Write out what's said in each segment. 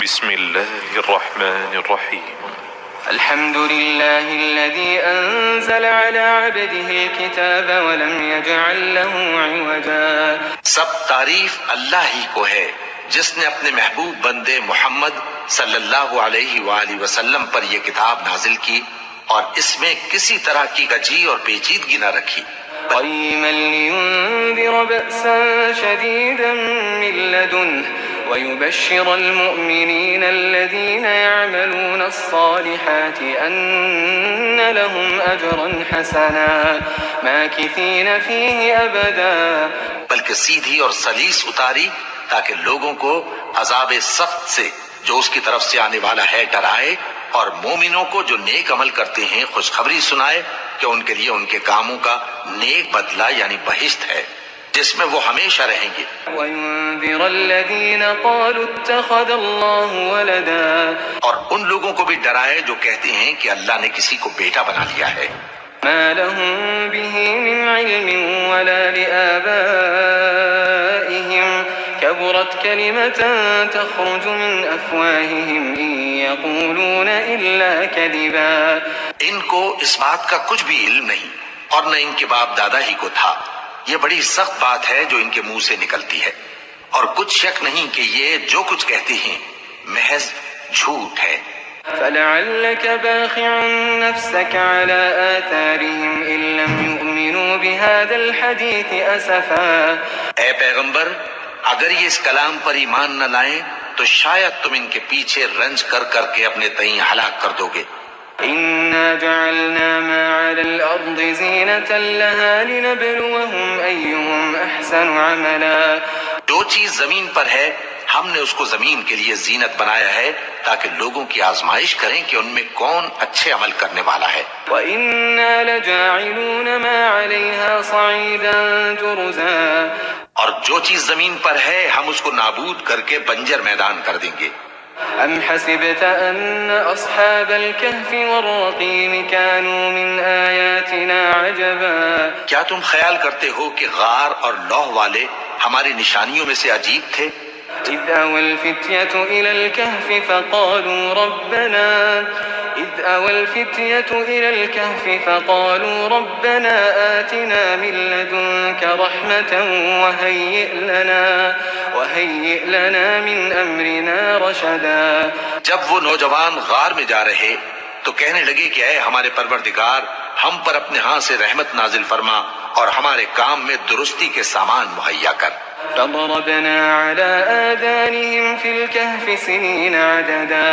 بسم الله الرحمن الرحيم الحمد لله الذي أنزل على عبده الكتاب ولم يجعل له عوجا. سب تعریف اللہ ہی کو ہے جس نے اپنے محبوب بندے محمد صلی اللہ علیہ وآلہ وسلم پر یہ کتاب نازل کی اور اس میں کسی طرح کی کجی اور پیچیدگی نہ رکھی، قيما لينذر بأسا شديدا من لدنه ويبشر المؤمنين الذين يعملون الصالحات أن لهم أجرا حسنا ماكثين فيه أبدا. بلکہ سیدھی اور سلیس اتاری تاکہ لوگوں کو عذاب سخت سے جو اس کی طرف سے آنے والا ہے ڈرائے، اور مومنوں کو جو نیک عمل کرتے ہیں خوشخبری سنائے کہ ان کے لیے ان کے کاموں کا نیک بدلہ یعنی بہشت ہے جس میں وہ ہمیشہ رہیں گے. وينذر الذين قالوا اتخذ الله ولدا. اور ان لوگوں کو بھی ڈرائے جو کہتے ہیں کہ اللہ نے کسی کو بیٹا بنا لیا ہے. ما لهم به من علم ولا لآبائهم كبرت كلمة تخرج من أفواههم إن يقولون إلا كذبا. ان کو اس بات کا کچھ بھی علم نہیں اور نہ ان کے باپ دادا ہی کو تھا. یہ بڑی سخت بات ہے جو ان کے منہ سے نکلتی ہے، اور کچھ شک نہیں کہ یہ جو کچھ کہتے ہیں محض جھوٹ ہے. فلعلك باخع نفسك على آثارهم إن لم يؤمنوا بهذا الحديث أسفا. اے پیغمبر، اگر یہ اس کلام پر ایمان نہ لائیں تو شاید تم ان کے پیچھے رنج کر کر کے اپنے تئیں ہلاک کر دو گے. إنا جعلنا ما على الأرض زينة لها لنبلوهم أيهم أحسن عملا. جو چیز زمین پر ہے ہم نے اس کو زمین کے لیے زینت بنایا ہے تاکہ لوگوں کی آزمائش کریں کہ ان میں کون اچھے عمل کرنے والا ہے. وَإِنَّا لَجَاعِلُونَ مَا عَلَيْهَا صَعِيدًا جُرُزًا. اور جو چیز زمین پر ہے ہم اس کو نابود کر کے بنجر میدان کر دیں گے. أَمْ حَسِبْتَ أَنَّ أَصْحَابَ الْكَهْفِ وَالرَّقِيمِ كَانُوا مِنْ آيَاتِنَا عَجَبًا. کیا تم خیال کرتے ہو کہ غار اور لوح والے ہماری نشانیوں میں سے عجیب تھے؟ إِذْ أَوَى الْفِتْيَةُ إِلَى الْكَهْفِ فَقَالُوا رَبَّنَا آتِنَا مِن لَّدُنكَ رَحْمَةً وَهَيِّئْ لَنَا مِنْ أَمْرِنَا رَشَدًا. جب وہ نوجوان غار میں جا رہے تو کہنے لگے کہ اے ہمارے پروردگار، ہم پر اپنے ہاں سے رحمت نازل فرما اور ہمارے کام میں درستی کے سامان مہیا کر. فَضَرَبْنَا عَلَىٰ آذَانِهِمْ فِي الْكَهْفِ سِنِينَ عَدَدًا.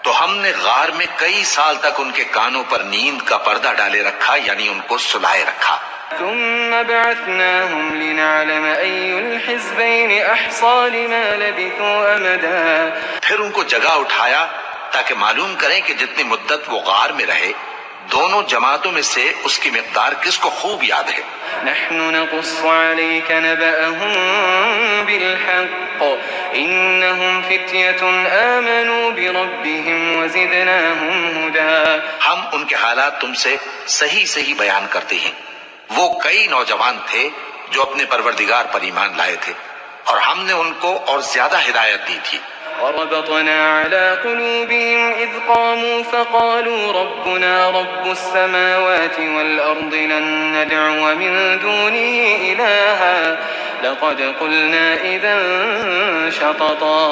تو ہم نے غار میں کئی سال تک ان کے کانوں پر نیند کا پردہ ڈالے رکھا، یعنی ان کو سلائے رکھا. ثُمَّ بَعَثْنَاهُمْ لِنَعْلَمَ أَيُّ الْحِزْبَيْنِ أَحْصَىٰ لِمَا لَبِثُوا أَمَدًا. پھر ان کو جگہ اٹھایا تاکہ معلوم کریں کہ جتنی مدت وہ غار میں رہے دونوں جماعتوں میں سے اس کی مقدار کس کو خوب یاد ہے. نحن نقص عليك نبأهم بالحق إنهم فتية آمنوا بربهم وزدناهم هدى. ہم ان کے حالات تم سے صحیح صحیح بیان کرتے ہیں. وہ کئی نوجوان تھے جو اپنے پروردگار پر ایمان لائے تھے اور ہم نے ان کو اور زیادہ ہدایت دی تھی. وربطنا على قلوبهم إذ قاموا فقالوا ربنا رب السماوات والأرض لن ندعو من دونه إلها لقد قلنا إذا شططا.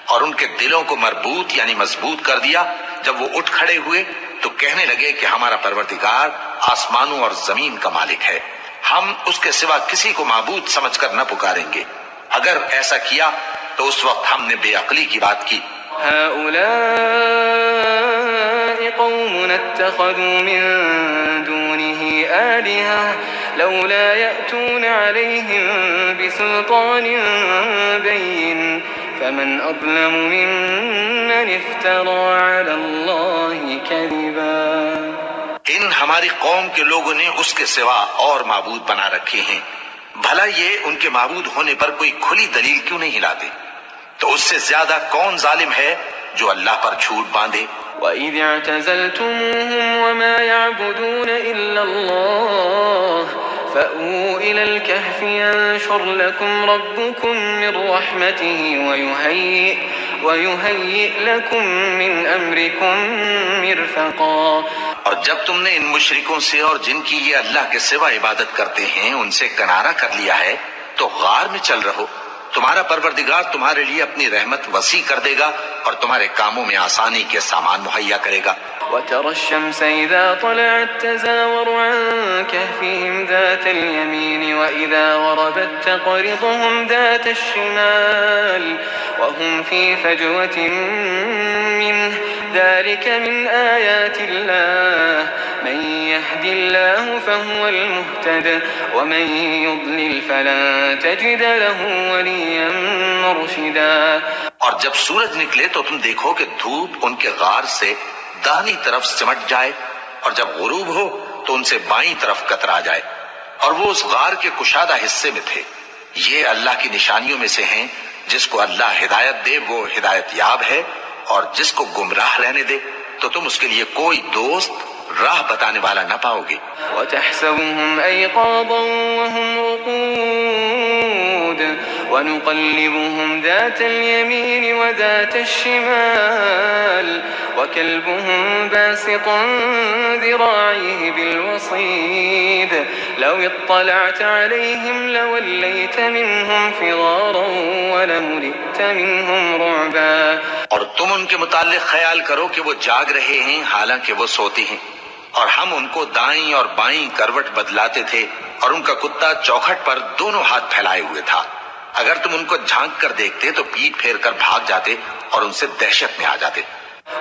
اور ان کے دلوں کو مربوط یعنی مضبوط کر دیا. جب وہ اٹھ کھڑے ہوئے تو کہنے لگے کہ ہمارا پروردگار آسمانوں اور زمین کا مالک ہے، ہم اس کے سوا کسی کو معبود سمجھ کر نہ پکاریں گے. اگر ایسا کیا تو اس وقت ہم نے بے عقلی کی بات کی. هؤلاء قوم اتخذوا من دونه آلهة لولا يأتون عليهم بسلطان بين فمن أظلم ممن افترى على الله كذبا. ان ہماری قوم کے لوگوں نے اس کے سوا اور معبود بنا رکھے ہیں، بھلا یہ ان کے معبود ہونے پر کوئی کھلی دلیل کیوں نہیں لاتے؟ تو اس سے زیادہ کون ظالم ہے جو اللہ پر جھوٹ باندھے. وَإِذِ اعْتَزَلْتُمُوهُمْ وَمَا يَعْبُدُونَ إِلَّا اللَّهَ فَأْوُوا إِلَى الْكَهْفِ يَنشُرْ لَكُمْ رَبُّكُمْ مِنْ رَحْمَتِهِ ويهيئ لكم من أمركم مرفقا. اور جب تم نے ان مشرکوں سے اور جن کی یہ اللہ کے سوا عبادت کرتے ہیں ان سے کنارہ کر لیا ہے تو غار میں چل رہو، تمہارا پروردگار تمہارے لیے اپنی رحمت وسیع کر دے گا اور تمہارے کاموں میں آسانی کے سامان مہیا کرے گا۔ وترى الشمس إذا طلعت تزاور عن كهفهم ذات اليمين وإذا غربت تقرضهم ذات الشمال وهم في فجوة منه ذلك من آيات الله من يهد الله فهو المهتد ومن يضلل فلن تجد له وليا مرشدا۔ اور جب سورج نکلے تو تم دیکھو کہ دھوپ ان کے غار سے داہنی طرف سمٹ جائے اور جب غروب ہو تو ان سے بائیں طرف کترا جائے، اور وہ اس غار کے کشادہ حصے میں تھے۔ یہ اللہ کی نشانیوں میں سے ہیں، جس کو اللہ ہدایت دے وہ ہدایت یاب ہے، اور جس کو گمراہ رہنے دے تو تم اس کے لیے کوئی دوست راہ بتانے والا نہ پاؤ گے۔ وتحسبهم أيقاظا وهم رقود ونقلبهم ذات اليمين وذات الشمال وكلبهم باسط ذراعيه بالوصيد لو اطلعت عليهم لوليت منهم فرارا ولملئت منهم رعبا۔ اور تم ان کے متعلق خیال کرو کہ وہ جاگ رہے ہیں حالانکہ وہ سوتے ہیں، اور ہم ان کو دائیں اور بائیں کروٹ بدلاتے تھے، اور ان کا کتا چوکھٹ پر دونوں ہاتھ پھیلائے ہوئے تھا۔ اگر تم ان کو جھانک کر دیکھتے تو پیٹ پھیر کر بھاگ جاتے اور ان سے دہشت میں آ جاتے۔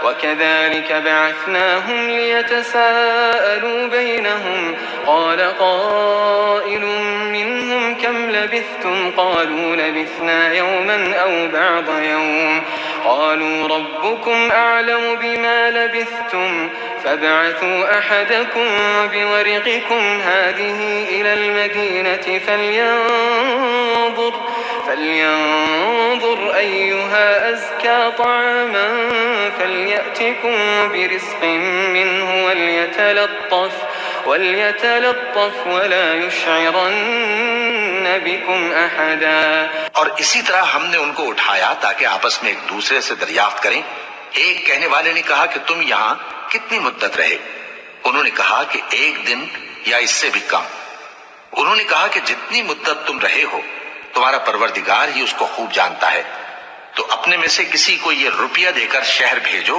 وكذلك بعثناهم ليتساءلوا بينهم قال قائل منهم كم لبثتم قالوا لبثنا يوما أو بعض يوم قالوا ربكم أعلم بما لبثتم فابعثوا أحدكم بورقكم هذه إلى المدينة فلينظر أيها أزكى طعاما فليأتكم برزق منه وليتلطف ولا يشعرن بكم أحدا۔ اور اسی طرح ہم نے ان کو اٹھایا تاکہ آپس میں ایک دوسرے سے دریافت کریں۔ ایک کہنے والے نے کہا کہ تم یہاں کتنی مدت رہے؟ انہوں نے کہا کہ ایک دن یا اس سے بھی کم۔ انہوں نے کہا کہ جتنی مدت تم رہے ہو تمہارا پروردگار ہی اس کو خوب جانتا ہے، تو اپنے میں سے کسی کو یہ روپیہ دے کر شہر بھیجو،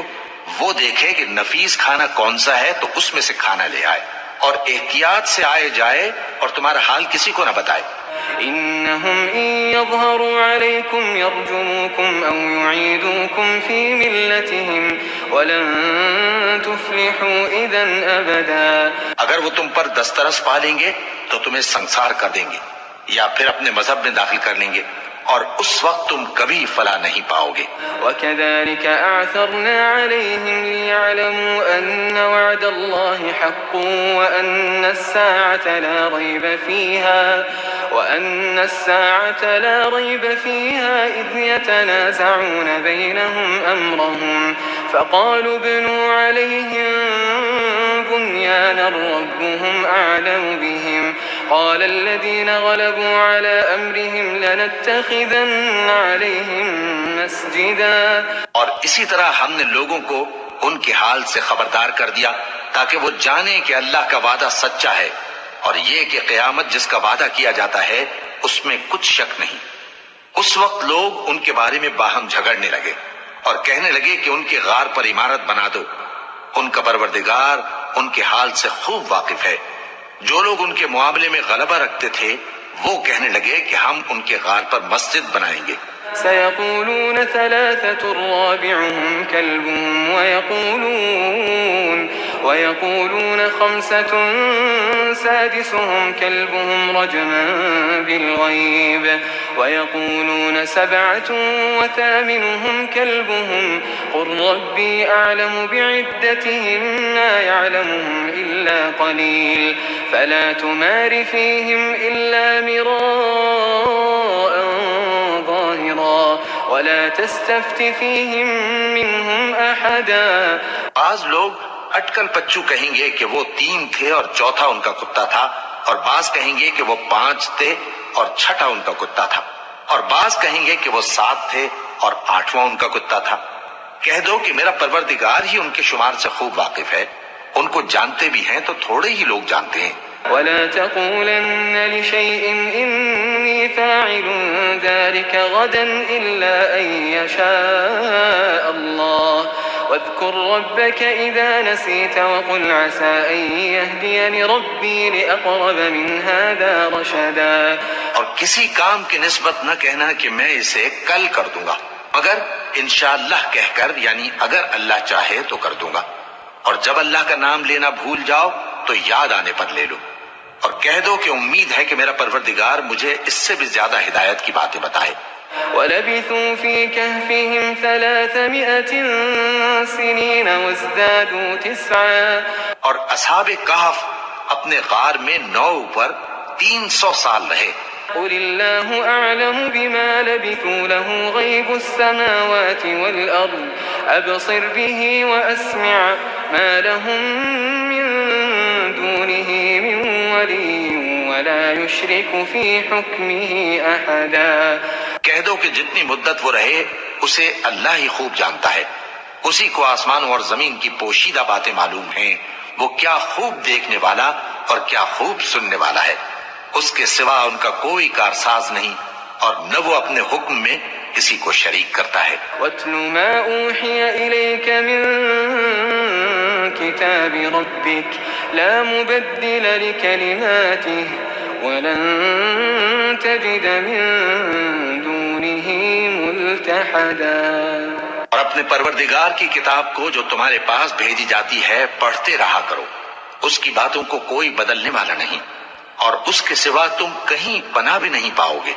وہ دیکھے کہ نفیس کھانا کون سا ہے تو اس میں سے کھانا لے آئے، اور احتیاط سے آئے جائے اور تمہارا حال کسی کو نہ بتائے۔ إنهم إن يظهروا عليكم يرجموكم أو يعيدوكم في ملتهم ولن تفلحوا إذا أبدا۔ اگر وہ تم پر دسترس پا لیں گے تو تمہیں سنسار کر دیں گے یا پھر اپنے مذہب میں داخل کر لیں گے، اور اس وقت تم کبھی فلاح نہیں پاؤ گے۔ وكذلك أعثرنا عليهم ليعلموا أن وعد الله حق وأن الساعة لا ريب فيها إذ يتنازعون بينهم أمرهم فقالوا ابنوا عليهم بنيانا ربهم أعلم بهم قال الذين غلبوا على أمرهم لنتخذن عليهم مسجدا۔ اور اسی طرح ہم نے لوگوں کو ان کے حال سے خبردار کر دیا تاکہ وہ جانیں کہ اللہ کا وعدہ سچا ہے، اور یہ کہ قیامت جس کا وعدہ کیا جاتا ہے اس میں کچھ شک نہیں۔ اس وقت لوگ ان کے بارے میں باہم جھگڑنے لگے اور کہنے لگے کہ ان کے غار پر عمارت بنا دو۔ ان کا پروردگار ان کے حال سے خوب واقف ہے۔ جو لوگ ان کے معاملے میں غلبہ رکھتے تھے وہ کہنے لگے کہ ہم ان کے غار پر مسجد بنائیں گے۔ سيقولون ثلاثة رابعهم كلبهم ويقولون خمسة سادسهم كلبهم رجما بالغيب ويقولون سبعة وثامنهم كلبهم قل ربي أعلم بعدتهم ما يعلمهم إلا قليل فلا تمار فيهم إلا مراء ولا تستفت فيهم منهم أحدا۔ بعض لوگ اٹکل پچو کہیں گے کہ وہ 3 تھے اور چوتھا ان کا کتا تھا، اور بعض کہیں گے کہ وہ 5 تھے اور چھٹا ان کا کتا تھا، اور بعض کہیں گے کہ وہ 7 تھے اور 8واں ان کا کتا تھا۔ کہہ دو کہ میرا پروردگار ہی ان کے شمار سے خوب واقف ہے، ان کو جانتے بھی ہیں تو تھوڑے ہی لوگ جانتے ہیں۔ ولا تقولن لشيء إني فاعل ذلك غدا إلا أن يشاء الله واذكر ربك إذا نسيت وقل عسى أن يهديني ربي لأقرب من هذا رشدا۔ اور کسی کام کی نسبت نہ کہنا کہ میں اسے کل کر دوں گا، مگر انشاءاللہ کہہ کر، یعنی اگر اللہ چاہے تو کر دوں گا، اور جب اللہ کا نام لینا بھول جاؤ تو یاد آنے پر لے لو، اور کہہ دو کہ امید ہے کہ میرا پروردگار مجھے اس سے بھی زیادہ ہدایت کی باتیں بتائے۔ وَلَبِثُوا فِي كَهْفِهِمْ 300 سِنِينَ وَازْدَادُوا 9۔ اور اصحاب کہف اپنے غار میں 9 اوپر 300 سال رہے۔ قُلِ اللَّهُ أَعْلَمُ بِمَا لَبِثُوا لَهُ غَيْبُ السَّمَاوَاتِ وَالْأَرْضِ أَبْصِرْ بِهِ وَأَسْمِعْ مَا لَهُم مِّن دُونِهِ مِن وَلِيٍّ وَلَا يُشْرِكُ فِي حُكْمِهِ أَحَدًا۔ کہہ دو کہ جتنی مدت وہ رہے اسے اللہ ہی خوب جانتا ہے، اسی کو آسمانوں اور زمین کی پوشیدہ باتیں معلوم ہیں، وہ کیا خوب دیکھنے والا اور کیا خوب سننے والا ہے۔ اس کے سوا ان کا کوئی کارساز نہیں، اور نہ وہ اپنے حکم میں کسی کو شریک کرتا ہے۔ وَاتْلُ مَا أُوحِيَ إِلَيْكَ مِن كِتَابِ رَبِّكَ لَا مُبَدِّلَ لِكَلِمَاتِهِ وَلَن تَجِدَ مِن دُونِهِ مُلْتَحَدًا۔ اور اپنے پروردگار کی کتاب کو جو تمہارے پاس بھیجی جاتی ہے پڑھتے رہا کرو، اس کی باتوں کو کوئی بدلنے والا نہیں، اور اس کے سوا تم کہیں پناہ بھی نہیں پاؤ گے۔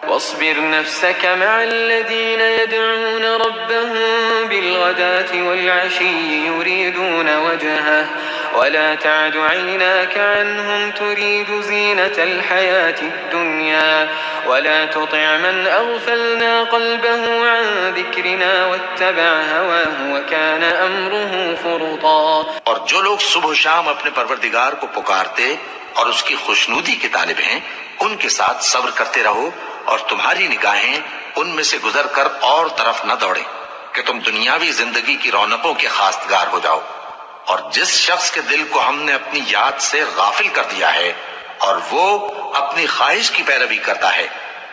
واصبر نفسك مع الذين يدعون ربهم بالغداة والعشي يريدون وجهه ولا تعد عيناك عنهم تريد زينة الحياة الدنيا ولا تطع من أغفلنا قلبه عن ذكرنا واتبع هواه وكان أمره فرطا۔ اور جو لوگ صبح و شام اپنے پروردگار کو پکارتے اور اس کی خوشنودی کے طالب ہیں، ان کے ساتھ صبر کرتے رہو، اور تمہاری نگاہیں ان میں سے گزر کر اور طرف نہ دوڑیں کہ تم دنیاوی زندگی کی رونقوں کے خواستگار ہو جاؤ۔ اور جس شخص کے دل کو ہم نے اپنی یاد سے غافل کر دیا ہے اور وہ اپنی خواہش کی پیروی کرتا ہے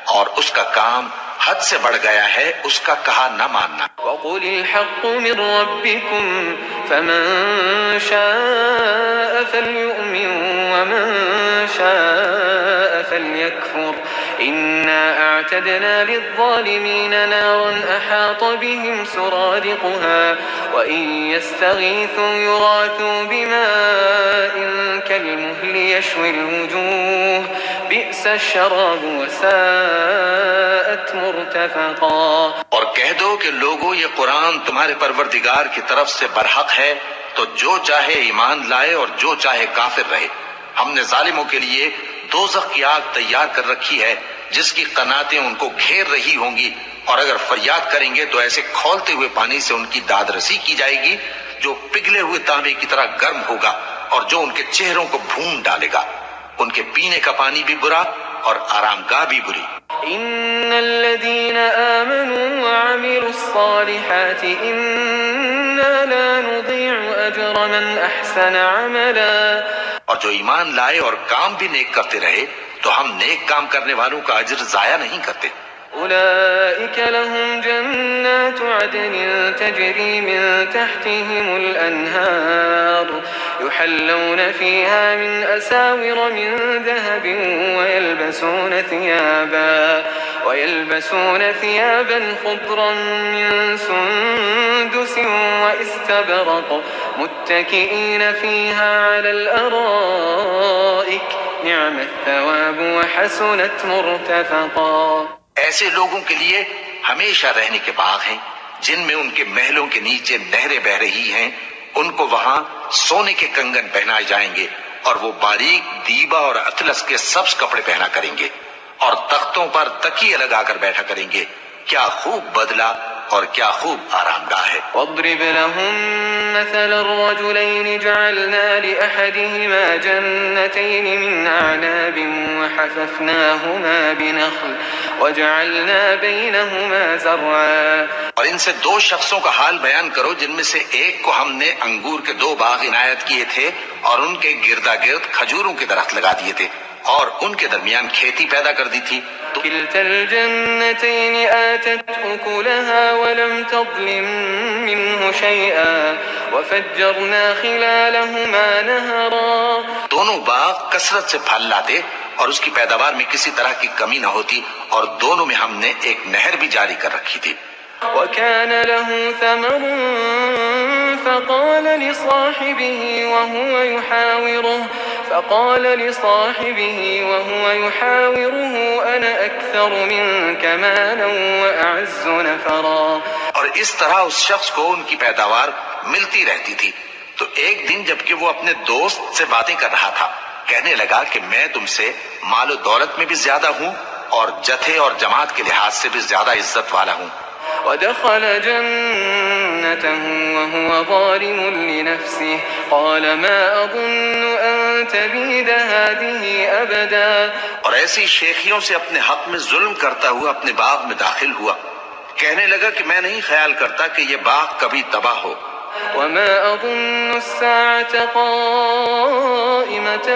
اور اس کا کام حد سے بڑھ گیا ہے، اس کا کہا نہ ماننا۔ وَقُلِ الْحَقُّ مِن رَّبِّكُمْ فَمَن شَاءَ فَلْيُؤْمِن وَمَن شَاءَ فَلْيَكْفُرْ إِنَّا أَعْتَدْنَا لِلظَّالِمِينَ نَارًا أَحَاطَ بِهِمْ سُرَادِقُهَا وَإِن يَسْتَغِيثُوا يُغَاثُوا بِمَاءٍ كَالْمُهْلِ يَشْوِي الْوُجُوهَ بِئْسَ الشَّرَابُ وَسَاءَتْ مُرْتَفَقًا۔ اور کہہ دو کہ لوگو یہ قرآن تمہارے پروردگار کی طرف سے برحق ہے، تو جو چاہے ایمان لائے اور جو چاہے کافر رہے۔ ہم نے ظالموں کے لیے دوزخ کی آگ تیار کر رکھی ہے جس کی قناتیں ان کو گھیر رہی ہوں گی، اور اگر فریاد کریں گے تو ایسے کھولتے ہوئے پانی سے ان کی داد رسی کی جائے گی جو پگھلے ہوئے تانبے کی طرح گرم ہوگا اور جو ان کے چہروں کو بھون ڈالے گا۔ ان کے پینے کا پانی بھی برا اور آرام گاہ بھی بری۔ ان الذين آمنوا وعملوا الصالحات انا لا نضيع اجر من احسن عملا۔ اور جو ایمان لائے اور کام بھی نیک کرتے رہے تو ہم نیک کام کرنے والوں کا اجر ضائع نہیں کرتے۔ أولئك لهم جنات عدن تجري من تحتهم الأنهار يحلون فيها من أساور من ذهب ويلبسون ثيابا خضرا من سندس واستبرق متكئين فيها على الأرائك نعم الثواب وحسنت مرتفقا۔ ایسے لوگوں کے لیے ہمیشہ رہنے کے باغ ہیں جن میں ان کے محلوں کے نیچے نہریں بہ رہی ہیں، ان کو وہاں سونے کے کنگن پہنائے جائیں گے اور وہ باریک دیبا اور اطلس کے سبز کپڑے پہنا کریں گے اور تختوں پر تکیے لگا کر بیٹھا کریں گے۔ کیا خوب بدلہ اور کیا خوب آرام گاہ ہے۔ واضرب لهم مثل الرجلين جعلنا لأحدهما جنتين من أعناب وحففناهما بنخل وجعلنا بينهما زرعا۔ اور ان سے دو شخصوں کا حال بیان کرو جن میں سے ایک کو ہم نے انگور کے 2 باغ عنایت کیے تھے اور ان کے گردا گرد کھجوروں کے درخت لگا دیے تھے اور ان کے درمیان کھیتی پیدا کر دی تھی۔ كلتا الجنتين آتت أكلها ولم تظلم منه شيئا وفجرنا خلالهما نهرا۔ دونوں باغ کثرت سے پھل لاتے اور اس کی پیداوار میں کسی طرح کی کمی نہ ہوتی اور دونوں میں ہم نے ایک نہر بھی جاری کر رکھی تھی۔ وكان له ثمر فقال لصاحبه وهو يحاوره أنا أكثر منك مالا وأعز نفرا۔ اور اس طرح اس شخص کو ان کی پیداوار ملتی رہتی تھی، تو ایک دن جبکہ وہ اپنے دوست سے باتیں کر رہا تھا کہنے لگا کہ میں تم سے مال و دولت میں بھی زیادہ ہوں اور جتھے اور جماعت کے لحاظ سے بھی زیادہ عزت والا ہوں۔ ودخل جنته وهو ظالم لنفسه قال ما أظن أن تبيد هذه أبدا۔ اور ایسی شیخیوں سے اپنے حق میں ظلم کرتا ہوا اپنے باغ میں داخل ہوا، کہنے لگا کہ میں نہیں خیال کرتا کہ یہ باغ کبھی تباہ ہو۔ وما أظن الساعة قائمة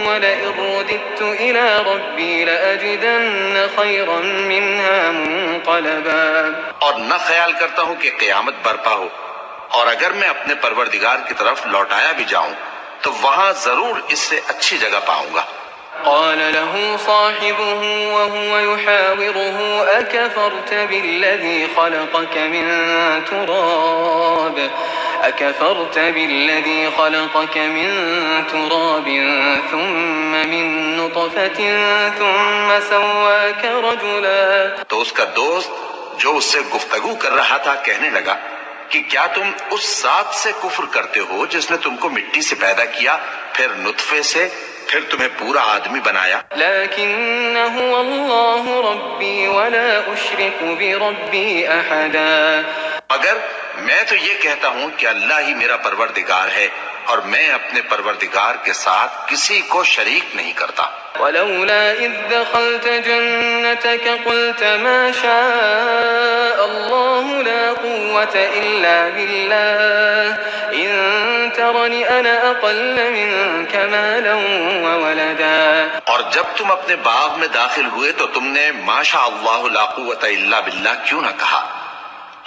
ولئن رددت إلى ربي لأجدن خيرا منها منقلبا۔ اور نہ خیال کرتا ہوں کہ قیامت برپا ہو، اور اگر میں اپنے پروردگار کی طرف لوٹایا بھی جاؤں تو وہاں ضرور اس سے اچھی جگہ پاؤں گا۔ قال له صاحبه وهو يحاوره أكفرت بالذي خلقك من تراب ثم من نطفة ثم سواك رجلا۔ تو اس کا دوست جو اس سے گفتگو کر رہا تھا کہنے لگا کہ کیا تم اس ذات سے کفر کرتے ہو جس نے تم کو مٹی سے پیدا کیا، پھر نطفے سے، پھر تمہیں پورا آدمی بنایا۔ لیکن هو اللہ ربی ولا اشرک بربی احدا۔ مگر میں تو یہ کہتا ہوں کہ اللہ ہی میرا پروردگار ہے اور میں اپنے پروردگار کے ساتھ کسی کو شریک نہیں کرتا۔ ولولا اذ دخلت جنتك قلت ما شاء الله لا قوة الا بالله ان ترني انا اقل منك مالا وولدا۔ اور جب تم اپنے باغ میں داخل ہوئے تو تم نے ما شاء اللہ لا قوة الا باللہ کیوں نہ کہا؟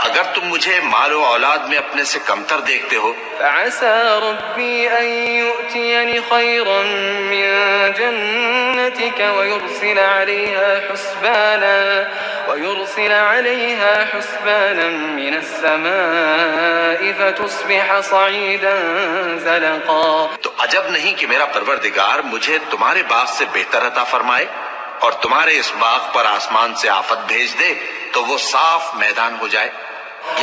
اگر تم مجھے مال و اولاد میں اپنے سے کمتر دیکھتے ہو۔ فعسى ربي أن يؤتيني خيرا من جنتك ويرسل عليها حسبانا من السماء فتصبح صعيدا زلقا۔ تو عجب نہیں کہ میرا پروردگار مجھے تمہارے باغ سے بہتر عطا فرمائے اور تمہارے اس باغ پر آسمان سے آفت بھیج دے تو وہ صاف میدان ہو جائے،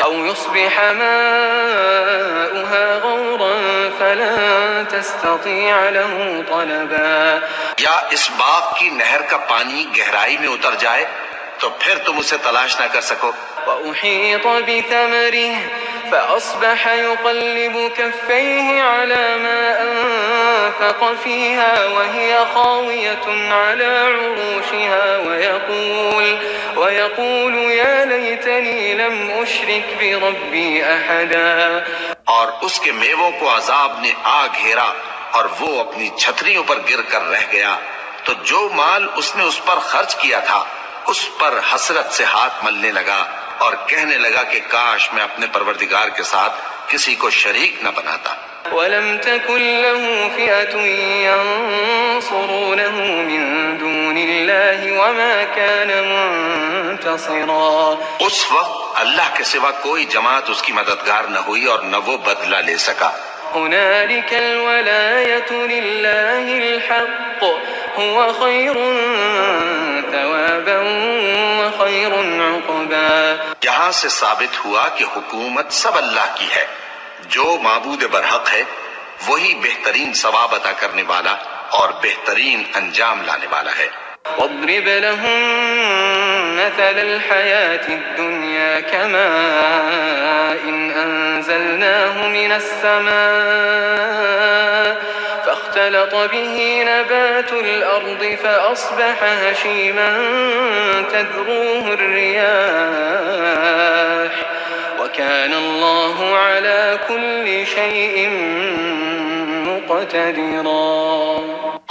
أو يصبح ماؤها غورا فلن تستطيع له طلبا۔ یا اس باغ کی نہر کا پانی گہرائی میں اتر جائے تو پھر تم اسے تلاش نہ کر سکو۔ وأحيط بثمره فأصبح يقلب كفيه على ما أنفق فيها وهي خاوية على عروشها ويقول يا ليتني لم أشرك بربي أحدا۔ اور اس کے میووں کو عذاب نے آ گھیرا اور وہ اپنی چھتریوں پر گر کر رہ گیا، تو جو مال اس نے اس پر خرچ کیا تھا اس پر حسرت سے ہاتھ ملنے لگا اور کہنے لگا کہ کاش میں اپنے پروردگار کے ساتھ کسی کو شریک نہ بناتا۔ ولم تكن له فئة ينصرونه من دون الله وما كان منتصرا۔ اس وقت اللہ کے سوا کوئی جماعت اس کی مددگار نہ ہوئی اور نہ وہ بدلہ لے سکا۔ هنالك الولاية لله الحق هو خير ثوابا وخير عقبا۔ یہاں سے ثابت ہوا کہ حکومت سب اللہ کی ہے، جو معبود برحق ہے وہی بہترین ثواب عطا کرنے والا اور بہترین انجام لانے والا ہے۔ واضرب لهم مثل الحياة الدنيا كماء أنزلناه من السماء فاختلط به نبات الأرض فأصبح هشيما تذروه الرياح وكان الله على كل شيء مقتدرا۔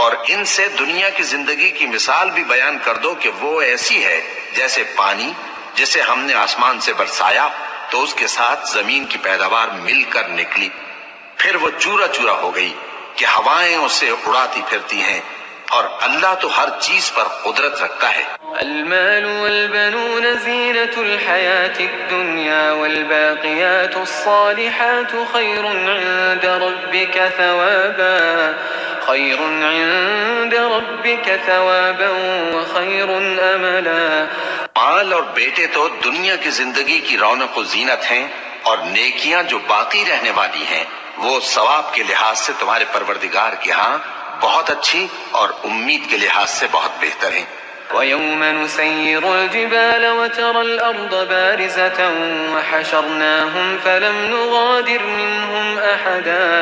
اور ان سے دنیا کی زندگی کی مثال بھی بیان کر دو کہ وہ ایسی ہے جیسے پانی جسے ہم نے آسمان سے برسایا تو اس کے ساتھ زمین کی پیداوار مل کر نکلی، پھر وہ چورا چورا ہو گئی کہ ہوائیں اسے اڑاتی پھرتی ہیں، اور اللہ تو ہر چیز پر قدرت رکھتا ہے۔ المال والبنون زینة الحياة الدنيا والباقيات الصالحات خير عند ربك ثوابا وخير املا۔ مال اور بیٹے تو دنیا کی زندگی کی رونق و زینت ہیں، اور نیکیاں جو باقی رہنے والی ہیں وہ ثواب کے لحاظ سے تمہارے پروردگار کے ہاں بہت اچھی اور امید کے لحاظ سے بہت بہتر ہیں۔ وَيَوْمَ نُسَيِّرُ الْجِبَالَ وَتَرَى الْأَرْضَ بَارِزَةً وَحَشَرْنَاهُمْ فَلَمْ نُغَادِرْ مِنْهُمْ أَحَدًا۔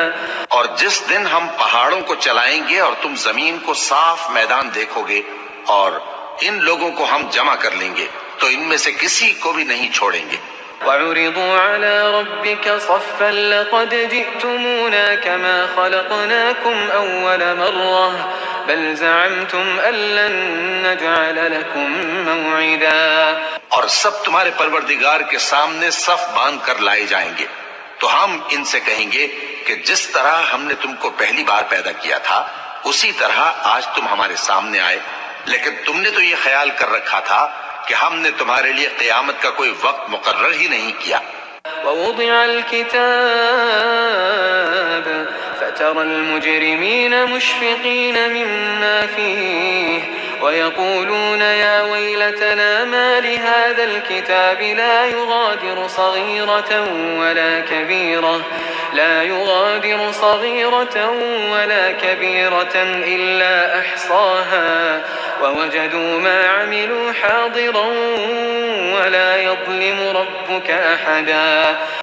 اور جس دن ہم پہاڑوں کو چلائیں گے اور تم زمین کو صاف میدان دیکھو گے اور ان لوگوں کو ہم جمع کر لیں گے تو ان میں سے کسی کو بھی نہیں چھوڑیں گے۔ وَعُرِضُوا عَلَى رَبِّكَ صَفًّا لَقَدْ جِئْتُمُونَا كَمَا خَلَقْنَاكُمْ أَوَّلَ مَرَّةٍ بَلْ زَعَمْتُمْ أَن لَّن نَّجْعَلَ لَكُم مَّوْعِدًا۔ اور سب تمہارے پروردگار کے سامنے صف باندھ کر لائے جائیں گے تو ہم ان سے کہیں گے کہ جس طرح ہم نے تم کو پہلی بار پیدا کیا تھا اسی طرح آج تم ہمارے سامنے آئے، لیکن تم نے تو یہ خیال کر رکھا تھا کہ ہم نے تمہارے لیے قیامت کا کوئی وقت مقرر ہی نہیں کیا۔ ووضع الكتاب فترى المجرمين مشفقين مما فيه ويقولون يا ويلتنا ما لهذا الكتاب لا يغادر صغيرة ولا كبيرة إلا أحصاها ووجدوا ما عملوا حاضرا ولا يظلم ربك أحدا۔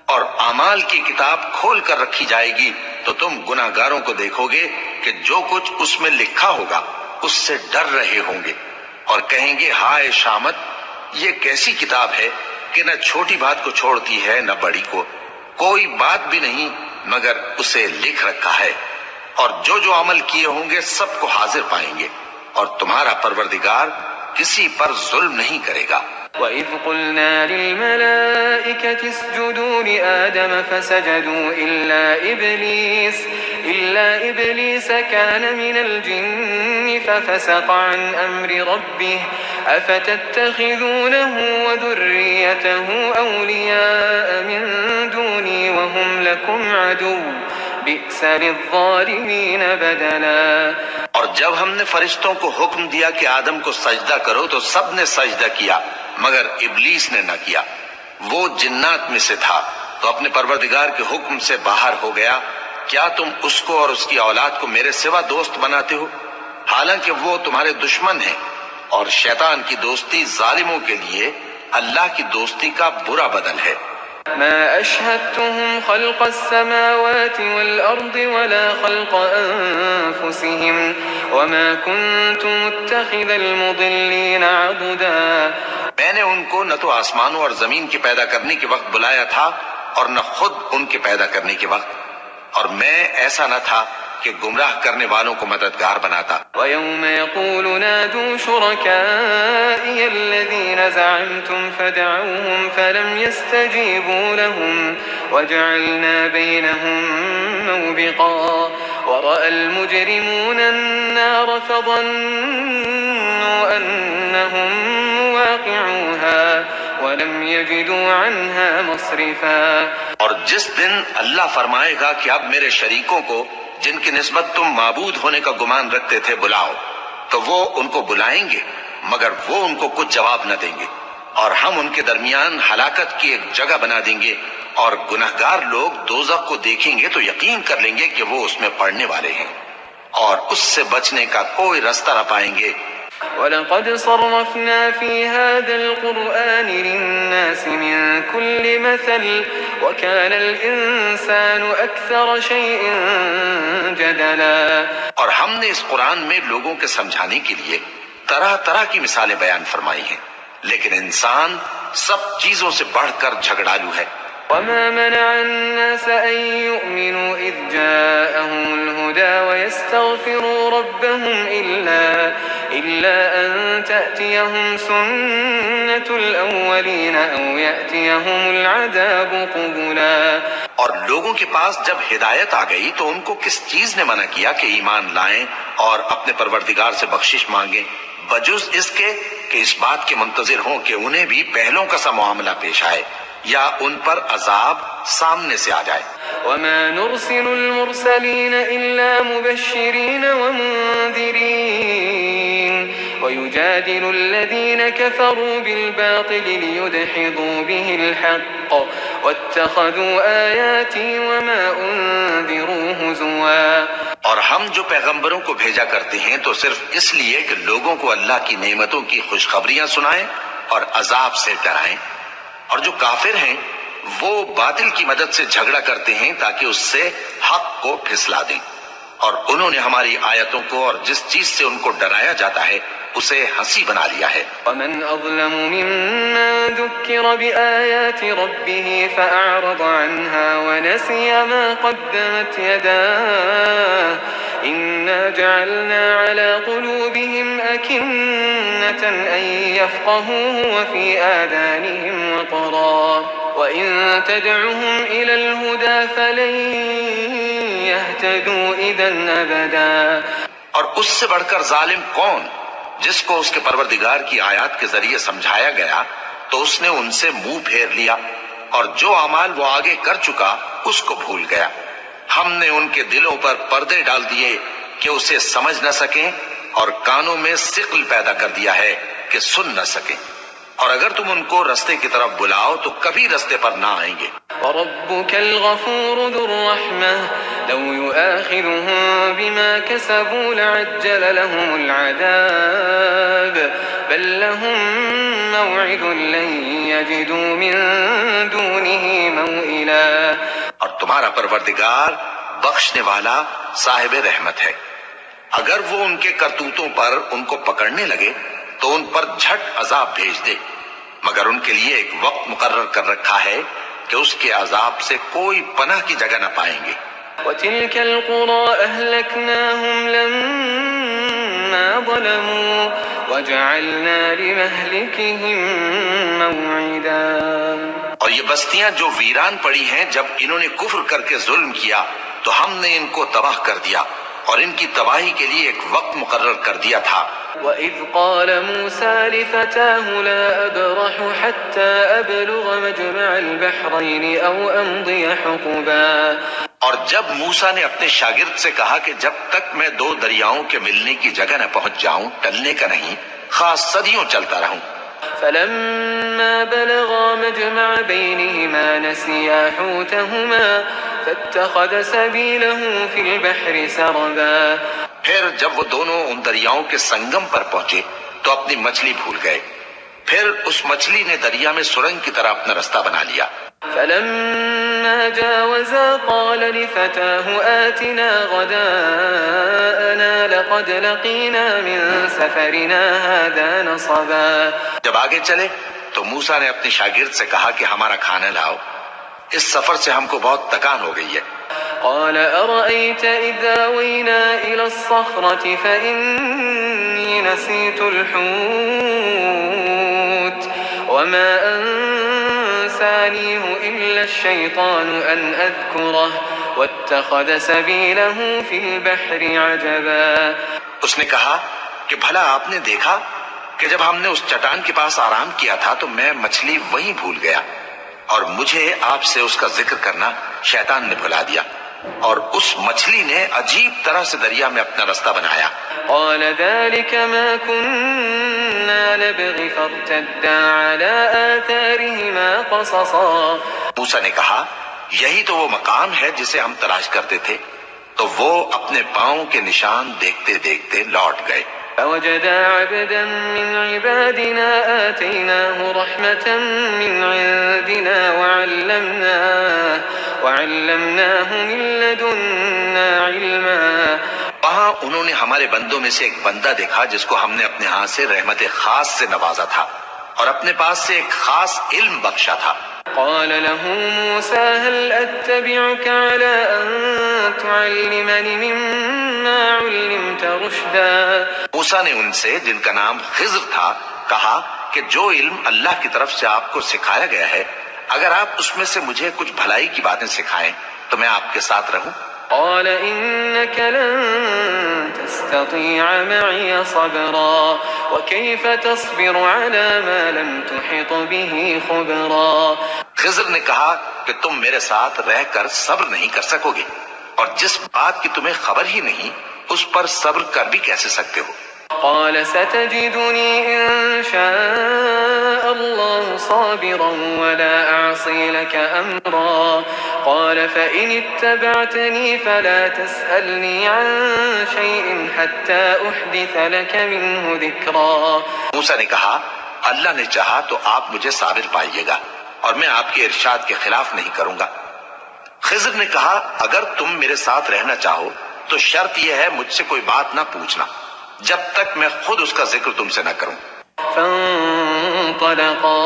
اور اعمال کی کتاب کھول کر رکھی جائے گی تو تم گناہگاروں کو دیکھو گے کہ جو کچھ اس میں لکھا ہوگا اس سے ڈر رہے ہوں گے اور کہیں گے ہائے شامت، یہ کیسی کتاب ہے کہ نہ چھوٹی بات کو چھوڑتی ہے نہ بڑی کو، کوئی بات بھی نہیں مگر اسے لکھ رکھا ہے، اور جو جو عمل کیے ہوں گے سب کو حاضر پائیں گے، اور تمہارا پروردگار کسی پر ظلم نہیں کرے گا۔ وَإِذْ قُلْنَا لِلْمَلَائِكَةِ اسْجُدُوا لِآدَمَ فَسَجَدُوا إِلَّا إِبْلِيسَ كَانَ مِنَ الْجِنِّ فَفَسَقَ عَنْ أَمْرِ رَبِّهِ أَفَتَتَّخِذُونَهُ وَذُرِّيَّتَهُ أَوْلِيَاءَ مِن دُونِي وَهُمْ لَكُمْ عَدُوٌّ بِئْسَ لِلظَّالِمِينَ بَدَلًا۔ اور جب ہم نے فرشتوں کو حکم دیا کہ آدم کو سجدہ کرو تو سب نے سجدہ کیا مگر ابلیس نے نہ کیا، وہ جنات میں سے تھا تو اپنے پروردگار کے حکم سے باہر ہو گیا۔ کیا تم اس کو اور اس کی اولاد کو میرے سوا دوست بناتے ہو، حالانکہ وہ تمہارے دشمن ہیں، اور شیطان کی دوستی ظالموں کے لیے اللہ کی دوستی کا برا بدل ہے۔ ما أشهدتهم خلق السماوات والأرض ولا خلق أنفسهم وما كنت متخذ المضلين عضدا۔ میں نے ان کو نہ تو آسمانوں اور زمین کے پیدا کرنے کے وقت بلایا تھا اور نہ خود ان کے پیدا کرنے کے وقت، اور میں ایسا نہ تھا کہ گمراہ کرنے والوں کو مددگار بناتا۔ وَيَوْمَ يَقُولُ نَادُوا شُرَكَائِيَ الَّذِينَ زَعَمْتُمْ فَدَعُوهُمْ فَلَمْ يَسْتَجِيبُوا لَهُمْ وَجَعَلْنَا بَيْنَهُمْ مَوْبِقًا وَرَأَى الْمُجْرِمُونَ النَّارَ فَظَنُّوا أَنَّهُمْ مُوَاقِعُوهَا وَلَمْ يَجِدُوا عَنْهَا مَصْرِفًا۔ اور جس دن اللہ فرمائے گا کہ اب میرے شریکوں کو جن کی نسبت تم معبود ہونے کا گمان رکھتے تھے بلاؤ، تو وہ ان کو بلائیں گے مگر وہ ان کو کچھ جواب نہ دیں گے، اور ہم ان کے درمیان ہلاکت کی ایک جگہ بنا دیں گے، اور گنہگار لوگ دوزخ کو دیکھیں گے تو یقین کر لیں گے کہ وہ اس میں پڑنے والے ہیں، اور اس سے بچنے کا کوئی راستہ نہ پائیں گے وَلَقَدْ صَرَّفْنَا فِي هَذَا الْقُرْآنِ لِلنَّاسِ مِنْ كُلِّ مَثَلٍ وَكَانَ الْإِنسَانُ أَكْثَرَ شَيْءٍ جَدَلًا۔ اور ہم نے اس قرآن میں لوگوں کے سمجھانے کے لیے طرح طرح کی مثالیں بیان فرمائی ہیں، لیکن انسان سب چیزوں سے بڑھ کر جھگڑالو ہے۔ وَمَا مَنَعَ النَّاسَ أَن يُؤْمِنُوا إِذْ جَاءَهُمُ الْهُدَى وَيَسْتَغْفِرُوا رَبَّهُمْ إِلَّا أَن تَأْتِيَهُمْ سُنَّةُ الْأَوَّلِينَ أَوْ يَأْتِيَهُمُ الْعَذَابُ قُبُلًا۔ اور لوگوں کے پاس جب ہدایت آ گئی تو ان کو کس چیز نے منع کیا کہ ایمان لائیں اور اپنے پروردگار سے بخشش مانگیں، بجز اس کے کہ اس بات کے منتظر ہوں کہ انہیں بھی پہلوں کا سا معاملہ پیش آئے یا ان پر عذاب سامنے سے آ جائے۔ وَمَا نُرْسِلُ الْمُرْسَلِينَ إِلَّا مُبَشِّرِينَ وَمُنذِرِينَ وَيُجَادِلُ الَّذِينَ كَفَرُوا بِالْبَاطِلِ لِيُدْحِضُوا بِهِ الْحَقَّ وَاتَّخَذُوا آيَاتِي وَمَا أُنذِرُوا هُزُوًا۔ اور ہم جو پیغمبروں کو بھیجا کرتے ہیں تو صرف اس لیے کہ لوگوں کو اللہ کی نعمتوں کی خوشخبریاں سنائیں اور عذاب سے ڈرائیں، اور جو کافر ہیں وہ باطل کی مدد سے جھگڑا کرتے ہیں تاکہ اس سے حق کو پھسلا دیں، اور انہوں نے ہماری آیتوں کو اور جس چیز سے ان کو ڈرایا جاتا ہے اسے ہنسی بنا لیا ہے۔ وَمَنْ أَظْلَمُ مِمَّنْ ذُكِّرَ بِآيَاتِ رَبِّهِ فَأَعْرَضَ عَنْهَا وَنَسِيَ مَا قَدَّمَتْ يَدَاهُ إِنَّا جَعَلْنَا عَلَى قُلُوبِهِمْ أَكِنَّةً أَن يَفْقَهُوهُ وَفِي آذَانِهِمْ وَقْرًا وَإِن تَدْعُهُمْ إِلَى الْهُدَى فَلَن يَهْتَدُوا إِذًا أَبَدًا۔ اور اس سے بڑھ کر ظالم کون جس کو اس کے پروردگار کی آیات کے ذریعے سمجھایا گیا تو اس نے ان سے منہ پھیر لیا، اور جو اعمال وہ آگے کر چکا اس کو بھول گیا۔ ہم نے ان کے دلوں پر پردے ڈال دیے کہ اسے سمجھ نہ سکیں، اور کانوں میں ثقل پیدا کر دیا ہے کہ سن نہ سکیں، اور اگر تم ان کو رستے کی طرف بلاؤ تو کبھی رستے پر نہ آئیں گے۔ وَرَبُّكَ الْغَفُورُ ذُو الرَّحْمَةِ لَوْ يُؤَاخِذُهُم بِمَا كَسَبُوا لَعَجَّلَ لَهُمُ الْعَذَابَ بَل لَّهُم مَّوْعِدٌ لَّن يَجِدُوا مِن دُونِهِ مَوْئِلًا۔ اور تمہارا پروردگار بخشنے والا صاحب رحمت ہے، اگر وہ ان کے کرتوتوں پر ان کو پکڑنے لگے تو ان پر جھٹ عذاب بھیج دے، مگر ان کے لیے ایک وقت مقرر کر رکھا ہے کہ اس کے عذاب سے کوئی پناہ کی جگہ نہ پائیں گے۔ وَتِلْكَ الْقُرَىٰ أَهْلَكْنَاهُمْ لَمَّا ظَلَمُوا وَجَعَلْنَا لِمَهْلِكِهِم مَّوْعِدًا۔ اور یہ بستیاں جو ویران پڑی ہیں جب انہوں نے کفر کر کے ظلم کیا تو ہم نے ان کو تباہ کر دیا، اور ان کی تباہی کے لیے ایک وقت مقرر کر دیا تھا۔ وَإِذْ قَالَ مُوسَىٰ لِفَتَاهُ لَا أَبْرَحُ حَتَّىٰ أَبْلُغَ مَجْمَعَ الْبَحْرَيْنِ أَوْ أَمْضِيَ حُقُبًا۔ اور جب موسیٰ نے اپنے شاگرد سے کہا کہ جب تک میں دو دریاؤں کے ملنے کی جگہ نہ پہنچ جاؤں ٹلنے کا نہیں، خاص صدیوں چلتا رہوں۔ فَلَمَّا بَلَغَا مَجْمَعَ بَيْنِهِمَا نَسِيَا حُوتَهُمَا فَاتَّخَذَ سَبِيلَهُ فِي الْبَحْرِ سَرَبًا۔ پھر جب وہ دونوں ان دریاؤں کے سنگم پر پہنچے تو اپنی مچھلی بھول گئے، پھر اس مچھلی نے دریا میں سرنگ کی طرح اپنا رستہ بنا لیا۔ فَلَمَّا جَاوَزَا قَالَ لِفَتَاهُ آتِنَا غَدَاءَنَا لَقَدْ لَقِينَا مِن سَفَرِنَا هَٰذَا نَصَبًا۔ جب آگے چلے تو موسیٰ نے اپنے شاگرد سے کہا کہ ہمارا کھانا لاؤ، اس سفر سے ہم کو بہت تکان ہو گئی ہے۔ قال أرأيت إذا آوينا إلى الصخرة فإني نسيت الحوت وما أنسانيه إلا الشيطان أن أذكره واتخذ سبيله في البحر عجبا۔ اس نے کہا کہ بھلا آپ نے دیکھا کہ جب ہم نے اس چٹان کے پاس آرام کیا تھا تو میں مچھلی وہیں بھول گیا، اور مجھے آپ سے اس کا ذکر کرنا شیطان نے بھلا دیا، اور اس مچھلی نے عجیب طرح سے دریا میں اپنا رستہ بنایا۔ قال ذلك ما كنا نبغي فارتدا على آثارهما قصصا۔ موسیٰ نے کہا یہی تو وہ مقام ہے جسے ہم تلاش کرتے تھے، تو وہ اپنے پاؤں کے نشان دیکھتے دیکھتے لوٹ گئے۔ فوجدا عبدا من عبادنا آتيناه رحمة من عندنا وعلمناه من لدنا علما. وہاں انہوں نے ہمارے بندوں میں سے ایک بندہ دیکھا جس کو ہم نے اپنے ہاں سے رحمت خاص سے نوازا تھا اور اپنے پاس سے ایک خاص علم بخشا تھا. قال له موسى هل أتبعك على أن تعلمني مما علمت رشدا. موسیٰ نے ان سے جن کا نام خضر تھا کہا کہ جو علم اللہ کی طرف سے آپ کو سکھایا گیا ہے اگر آپ اس میں سے مجھے کچھ بھلائی کی باتیں سکھائیں تو میں آپ کے ساتھ رہوں. قال إنك لن تستطيع معي صبرا وكيف تصبر على ما لم تحط به خبرا. خضر نے کہا کہ تم میرے ساتھ رہ کر صبر نہیں کر سکو گے اور جس بات کی تمہیں خبر ہی نہیں اس پر صبر کر بھی کیسے سکتے ہو. قال ستجدني إن شاء الله صابرا ولا أعصي لك أمرا. قال فإن اتبعتني فلا تسألني عن شيء حتى أحدث لك منه ذكرا. موسیٰ نے کہا اللہ نے چاہا تو آپ مجھے صابر پائیے گا اور میں آپ کے ارشاد کے خلاف نہیں کروں گا. خضر نے کہا اگر تم میرے ساتھ رہنا چاہو تو شرط یہ ہے مجھ سے کوئی بات نہ پوچھنا جب تک میں خود اس کا ذکر تم سے نہ کروں. فانطلقا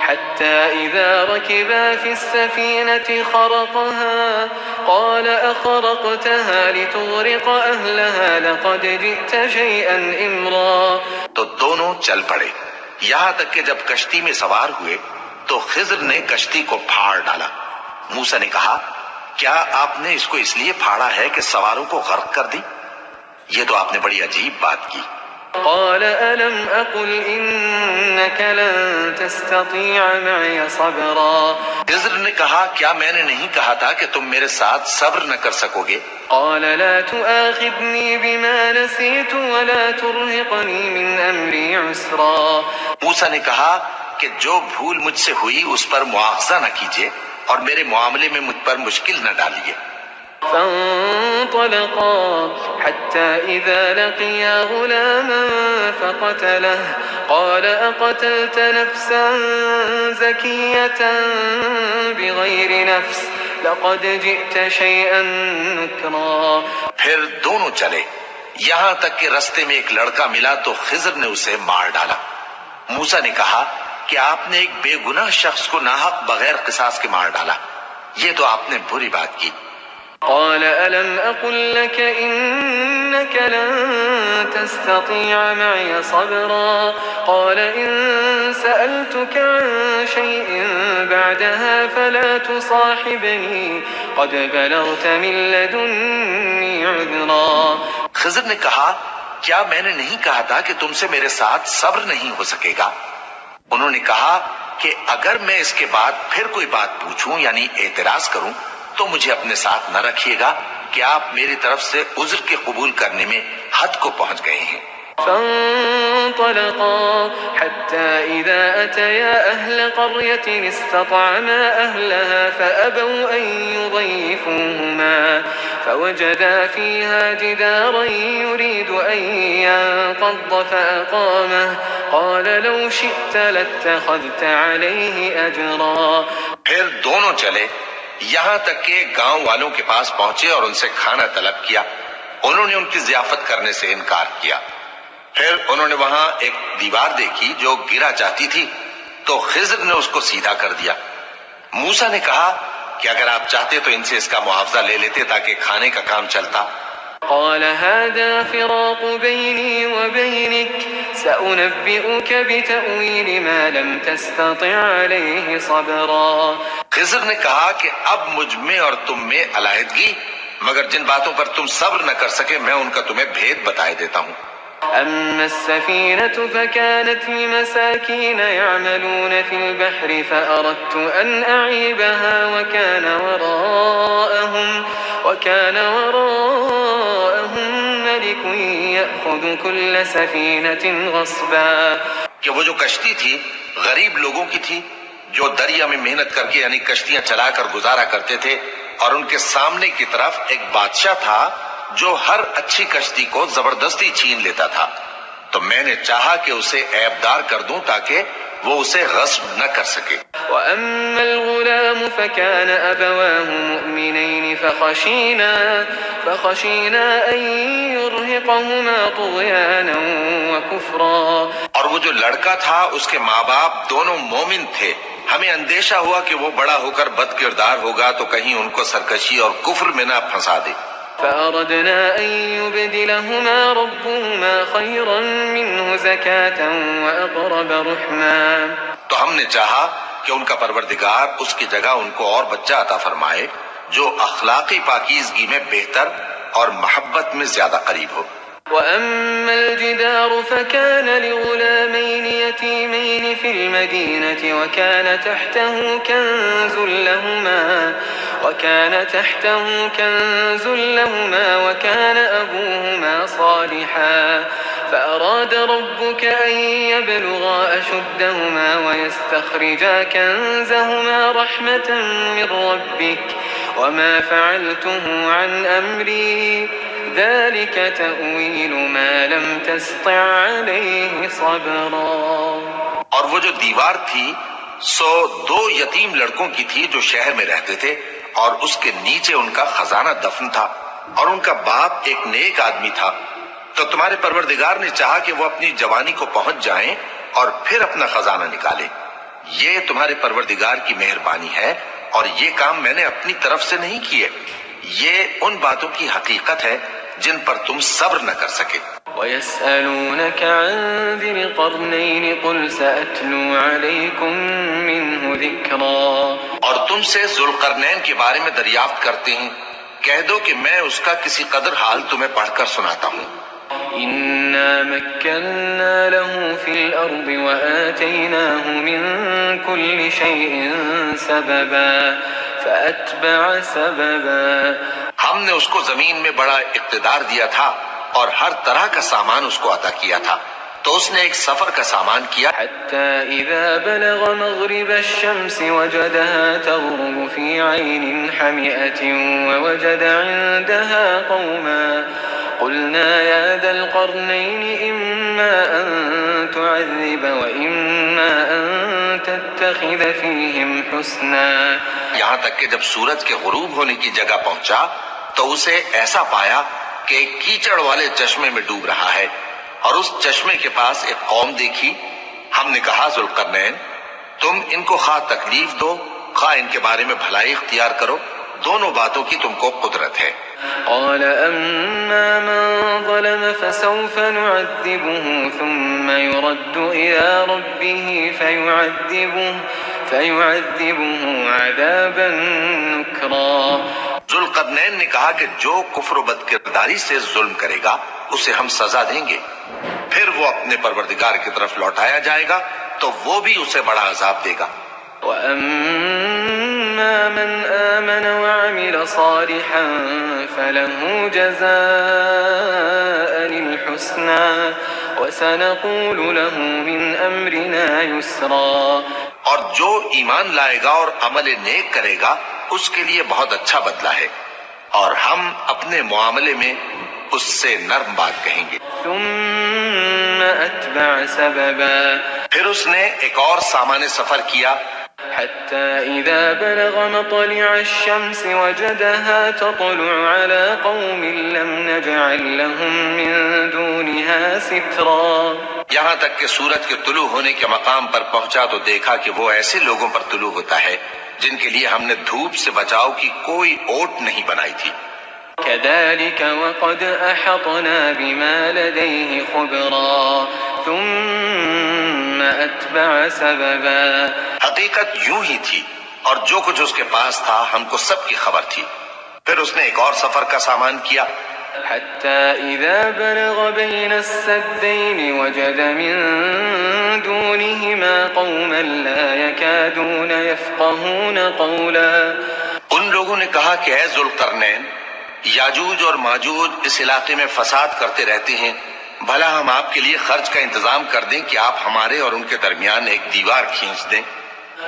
حتى إذا ركبا في السفينة خرقها قال أخرقتها لتغرق أهلها لقد جئت شيئا إمرا. تو دونوں چل پڑے یہاں تک کہ جب کشتی میں سوار ہوئے تو خضر نے کشتی کو پھاڑ ڈالا. موسیٰ نے کہا کیا آپ نے اس کو اس لیے پھاڑا ہے کہ سواروں کو غرق کر دی؟ یہ تو آپ نے بڑی عجیب بات کی. قال ألم أقل إنك لن تستطيع معي صبرا. خضر نے کہا کیا میں نے نہیں کہا تھا کہ تم میرے ساتھ صبر نہ کر سکو گے؟ قال لا تؤاخذني بما نسيت ولا ترهقني من أمري عسرا. موسیٰ نے کہا کہ جو بھول مجھ سے ہوئی اس پر مواخذہ نہ کیجیے اور میرے معاملے میں مجھ پر مشکل نہ ڈالیے. فانطلقا حتى إذا لقيا غلاما فقتله قال أقتلت نفسا زكية بغير نفس لقد جئت شيئا نكرا. پھر دونوں چلے یہاں تک کہ رستے میں ایک لڑکا ملا تو خضر نے اسے مار ڈالا. موسیٰ نے کہا کہ آپ نے ایک بے گناہ شخص کو ناحق بغیر قصاص کے مار ڈالا. یہ تو آپ نے بری بات کی. قال ألم أقل لك إنك لن تستطيع معي صبرا. قال إن سألتك عن شيء بعدها فلا تصاحبني قد بلغت من لدني عذرا. خضر نے کہا کیا میں نے نہیں کہا تھا کہ تم سے میرے ساتھ صبر نہیں ہو سکے گا؟ انہوں نے کہا کہ اگر میں اس کے بعد پھر کوئی بات پوچھوں یعنی اعتراض کروں تو مجھے اپنے ساتھ نہ رکھیے گا کہ آپ میری طرف سے عذر کے قبول کرنے میں حد کو پہنچ گئے ہیں. فانطلقا حتى إذا أتيا أهل قرية استطعما أهلها فأبوا أن يضيفوهما فوجدا فيها جدارا يريد أن ينقض فأقامه قال لو شئت لاتخذت عليه أجرا. پھر دونوں چلے یہاں تک کہ گاؤں والوں کے پاس پہنچے اور ان سے کھانا طلب کیا. انہوں نے ان کی ضیافت کرنے سے انکار کیا. پھر انہوں نے وہاں ایک دیوار دیکھی جو گرا چاہتی تھی تو خضر نے اس کو سیدھا کر دیا. موسیٰ نے کہا کہ اگر آپ چاہتے تو ان سے اس کا معاوضہ لے لیتے تاکہ کھانے کا کام چلتا. قال هذا فراق بيني وبينك سأنبئك بتأويل ما لم تستطع عليه صبرا. خضر نے کہا کہ اب مجھ میں اور تم میں علیحدگی مگر جن باتوں پر تم صبر نہ کر سکے میں ان کا تمہیں بھید بتائے دیتا ہوں. أما السفينة فكانت لمساكين يعملون في البحر فأردت أن أعيبها وكان وراءهم ملك يأخذ كل سفينة غصبا. کہ وہ جو کشتی تھی غریب لوگوں کی تھی جو دریا میں محنت کر کے یعنی کشتیاں چلا کر گزارا کرتے تھے اور ان کے سامنے کی طرف ایک بادشاہ تھا جو ہر اچھی کشتی کو زبردستی چھین لیتا تھا. تو میں نے چاہا کہ اسے عیبدار کر دوں تاکہ وہ اسے غصب نہ کر سکے۔ وأما الغلام فكان أبواه مؤمنين فخشينا أن يرهقهما طغيانا وكفرا۔ اور وہ جو لڑکا تھا اس کے ماں باپ دونوں مومن تھے، ہمیں اندیشہ ہوا کہ وہ بڑا ہو کر بد کردار ہوگا تو کہیں ان کو سرکشی اور کفر میں نہ پھنسا دے۔ فأردنا أن يبدلهما ربهما خيرا منه زكاة وأقرب رحما۔ تو ہم نے چاہا کہ ان کا پروردگار اس کی جگہ ان کو اور بچہ عطا فرمائے جو اخلاقی پاکیزگی میں بہتر اور محبت میں زیادہ قریب ہو۔ وأما الجدار فكان لغلامين يتيمين في المدينة وكان تحته كنز لهما وكان أبوهما صالحا فأراد ربك أن يبلغا أشدهما ويستخرجا كنزهما رحمة من ربك وما فعلته عن أمري ذلك تأويل ما لم تستطع عليه صبرا۔ اور وہ جو دیوار تھی سو 2 یتیم لڑکوں کی تھی جو شہر میں رہتے تھے، اور اس کے نیچے ان کا خزانہ دفن تھا، اور ان کا باپ ایک نیک آدمی تھا۔ تو تمہارے پروردگار نے چاہا کہ وہ اپنی جوانی کو پہنچ جائیں اور پھر اپنا خزانہ نکالے۔ یہ تمہارے پروردگار کی مہربانی ہے، اور یہ کام میں نے اپنی طرف سے نہیں کیے، یہ ان باتوں کی حقیقت ہے جن پر تم صبر نہ کر سکے۔ وَيَسْأَلُونَكَ عَنْ ذِي الْقَرْنَيْنِ قُلْ سَأَتْلُو عَلَيْكُمْ مِنْهُ ذِكْرًا۔ اور تم سے ذوالقرنین کے بارے میں دریافت کرتے ہیں، کہہ دو کہ میں اس کا کسی قدر حال تمہیں پڑھ کر سناتا ہوں۔ إِنَّا مَكَّنَّا لَهُ فِي الْأَرْضِ وَآتَيْنَاهُ مِنْ كُلِّ شَيْءٍ سَبَبًا فَأَتْبَعَ سَبَبًا۔ ہم نے اس کو زمین میں بڑا اقتدار دیا تھا اور ہر طرح کا سامان اس کو عطا کیا تھا، تو اس نے ایک سفر کا سامان کیا۔ حتى إذا بلغ مغرب الشمس وجدها تغرب في عين حمئة ووجد عندها قوما قلنا يا ذا القرنين إما أن تعذب وإما أن تتخذ فيهم حسنا۔ یہاں تک کہ جب سورج کے غروب ہونے کی جگہ پہنچا تو اسے ایسا پایا کہ ایک کیچڑ والے چشمے میں ڈوب رہا ہے، اور اس چشمے کے پاس ایک قوم دیکھی۔ ہم نے کہا ذوالقرنین تم ان کو خواہ تکلیف دو خواہ ان کے بارے میں بھلائی اختیار کرو، دونوں باتوں کی تم کو قدرت ہے۔ قال أما من ظلم فسوف نعذبه ثم يرد إلى ربه فيعذبه عذابا نكرا۔ ذوالقرنین نے کہا کہ جو کفر و بد کرداری سے ظلم کرے گا اسے ہم سزا دیں گے، پھر وہ اپنے پروردگار کی طرف لوٹایا جائے گا تو وہ بھی اسے بڑا عذاب دے گا۔ وَأَمَّا مَنْ آمَنَ وَعَمِلَ صَالِحًا فَلَهُ جَزَاءً الْحُسْنَى وَسَنَقُولُ لَهُ مِنْ أَمْرِنَا يُسْرًا۔ اور جو ایمان لائے گا اور عمل نیک کرے گا اس کے لیے بہت اچھا بدلہ ہے، اور ہم اپنے معاملے میں اس سے نرم بات کہیں گے۔ ثم أتبع سببا، پھر اس نے ایک اور سامان سفر کیا، حتى إذا بلغ مطلع الشمس وجدها تطلع على قوم لم نجعل لهم من دونها سترا۔ یہاں تک کہ سورج کے طلوع ہونے کے مقام پر پہنچا تو دیکھا کہ وہ ایسے لوگوں پر طلوع ہوتا ہے جن کے لیے ہم نے دھوپ سے بچاؤ کی کوئی اوٹ نہیں بنائی تھی۔ كذلك وقد أحطنا بما لديه خبرا ثم أتبع سببا۔ حقیقت یوں ہی تھی، اور جو کچھ اس کے پاس تھا ہم کو سب کی خبر تھی۔ پھر اس نے ایک اور سفر کا سامان کیا، حتى إذا بلغ بين السدين وجد من دونهما قوما لا يكادون يفقهون قولا۔ ان لوگوں نے کہا کہ اے ذوالقرنین یاجوج اور ماجوج اس علاقے میں فساد کرتے رہتے ہیں، بھلا ہم آپ کے لیے خرچ کا انتظام کر دیں کہ آپ ہمارے اور ان کے درمیان ایک دیوار کھینچ دیں۔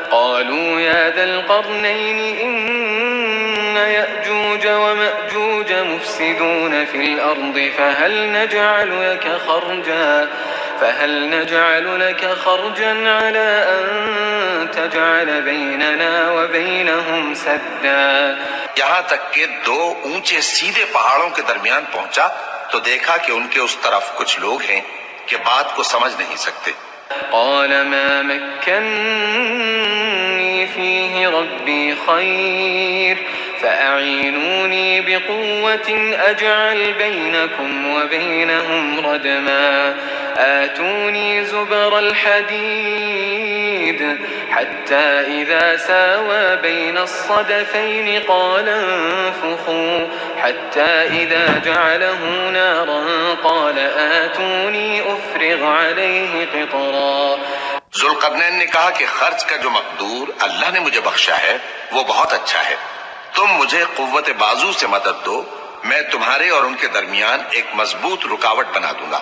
قالوا يا ذا القرنين إن يأجوج ومأجوج مفسدون في الأرض فهل نجعل لك خرجا على أن تجعل بيننا وبينهم سدا. یہاں تک کہ دو اونچے سیدھے پہاڑوں کے درمیان پہنچا تو دیکھا کہ ان کے اس طرف کچھ لوگ ہیں کہ بات کو سمجھ نہیں سکتے. قال ما مكنني فيه ربي خير فأعينوني بقوة أجعل بينكم وبينهم ردما آتوني زبر الحديد حتى إذا ساوى بين الصدفين قال انفخوا حتى إذا جعله نارا قال آتوني أفرغ عليه قطرا. ذوالقرنین نے کہا کہ خرچ کا جو مقدور اللہ نے مجھے بخشا ہے وہ بہت اچھا ہے. تم مجھے قوت بازو سے مدد دو، میں تمہارے اور ان کے درمیان ایک مضبوط رکاوٹ بنا دوں گا.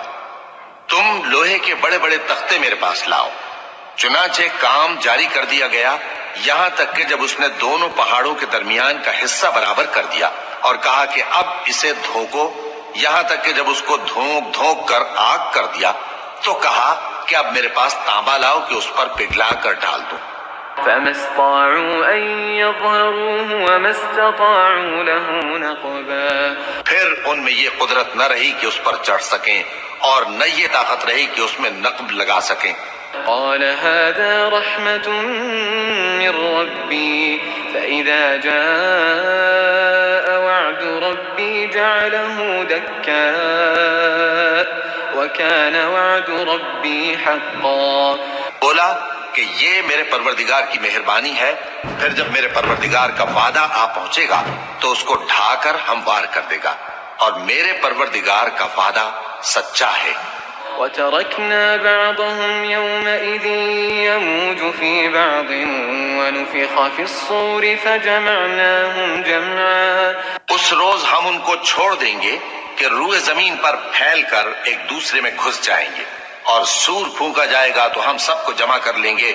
تم لوہے کے بڑے بڑے تختے میرے پاس لاؤ. چنانچہ کام جاری کر دیا گیا یہاں تک کہ جب اس نے دونوں پہاڑوں کے درمیان کا حصہ برابر کر دیا اور کہا کہ اب اسے دھوکو، یہاں تک کہ جب اس کو دھونک دھونک کر آگ کر دیا تو کہا کہ اب میرے پاس تانبا لاؤ کہ اس پر پگھلا کر ڈال دوں. فما استطاعوا أن يظهروه وما استطاعوا له نقبا. پھر ان میں یہ قدرت نہ رہی کہ اس پر چڑھ سکیں اور نہ یہ طاقت رہی کہ اس میں نقب لگا سکیں. قال هذا رحمة من ربي فإذا جاء وعد ربي جعله دكاء وكان وعد ربي حقا. بولا کہ یہ میرے پروردگار کی مہربانی ہے، پھر جب میرے پروردگار کا وعدہ آ پہنچے گا تو اس کو ڈھا کر ہموار کر دے گا، اور میرے پروردگار کا وعدہ سچا ہے. وتركنا بعضهم يومئذ يموج في بعض ونفخ في الصور فجمعناهم جمعا. اس روز ہم ان کو چھوڑ دیں گے کہ روئے زمین پر پھیل کر ایک دوسرے میں گھس جائیں گے، اور سور پھونکا جائے گا تو ہم سب کو جمع کر لیں گے.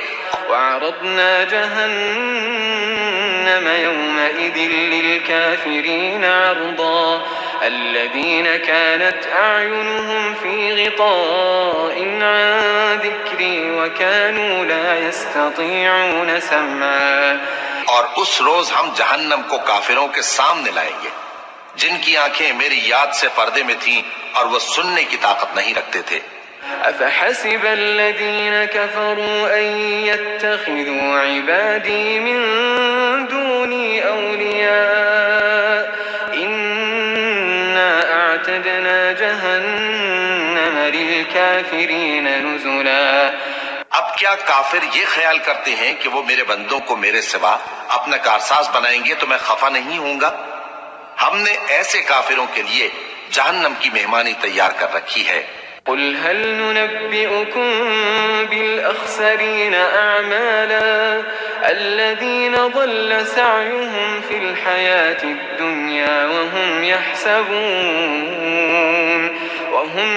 وعرضنا جهنم يومئذ للكافرين عرضا الذين كانت أعينهم في غطاء عن ذكري وكانوا لا يستطيعون سمعا. اور اس روز ہم جہنم کو کافروں کے سامنے لائیں گے جن کی آنکھیں میری یاد سے پردے میں تھیں اور وہ سننے کی طاقت نہیں رکھتے تھے. أفحسب الذين كفروا أن يتخذوا عبادي من دوني أولياء إنا أعتدنا جهنم للكافرين نزلا. اب کیا کافر یہ خیال کرتے ہیں کہ وہ میرے بندوں کو میرے سوا اپنا کارساز بنائیں گے تو میں خفا نہیں ہوں گا؟ ہم نے ایسے کافروں کے لیے جہنم کی مہمانی تیار کر رکھی ہے. قل هل ننبئكم بالأخسرين أعمالا الذين ضل سعيهم في الحياة الدنيا وهم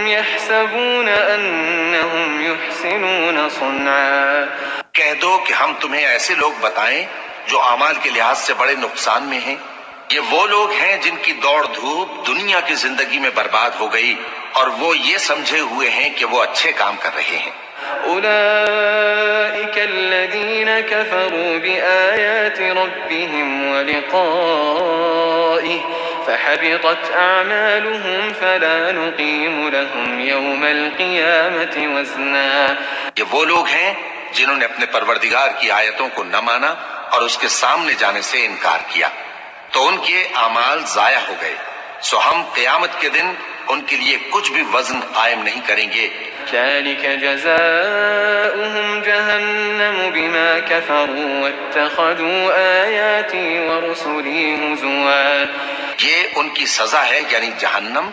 يحسبون أنهم يحسنون صنعا. کہہ دو کہ ہم تمہیں ایسے لوگ بتائیں جو اعمال کے لحاظ سے بڑے نقصان میں ہیں. یہ وہ لوگ ہیں جن کی دوڑ دھوپ دنیا کی زندگی میں برباد ہو گئی اور وہ یہ سمجھے ہوئے ہیں کہ وہ اچھے کام کر رہے ہیں. أولئك الذين كفروا بآيات ربهم ولقائه فحبطت أعمالهم فلا نقيم لهم يوم القيامة وزنا. یہ وہ لوگ ہیں جنہوں نے اپنے پروردگار کی آیتوں کو نہ مانا اور اس کے سامنے جانے سے انکار کیا تو ان کے اعمال ضائع ہو گئے، سو ہم قیامت کے دن ان کے لیے کچھ بھی وزن قائم نہیں کریں گے. ذلك جزاؤهم جهنم بما كفروا واتخذوا آياتي ورسلي هزوا. یہ ان کی سزا ہے یعنی جہنم،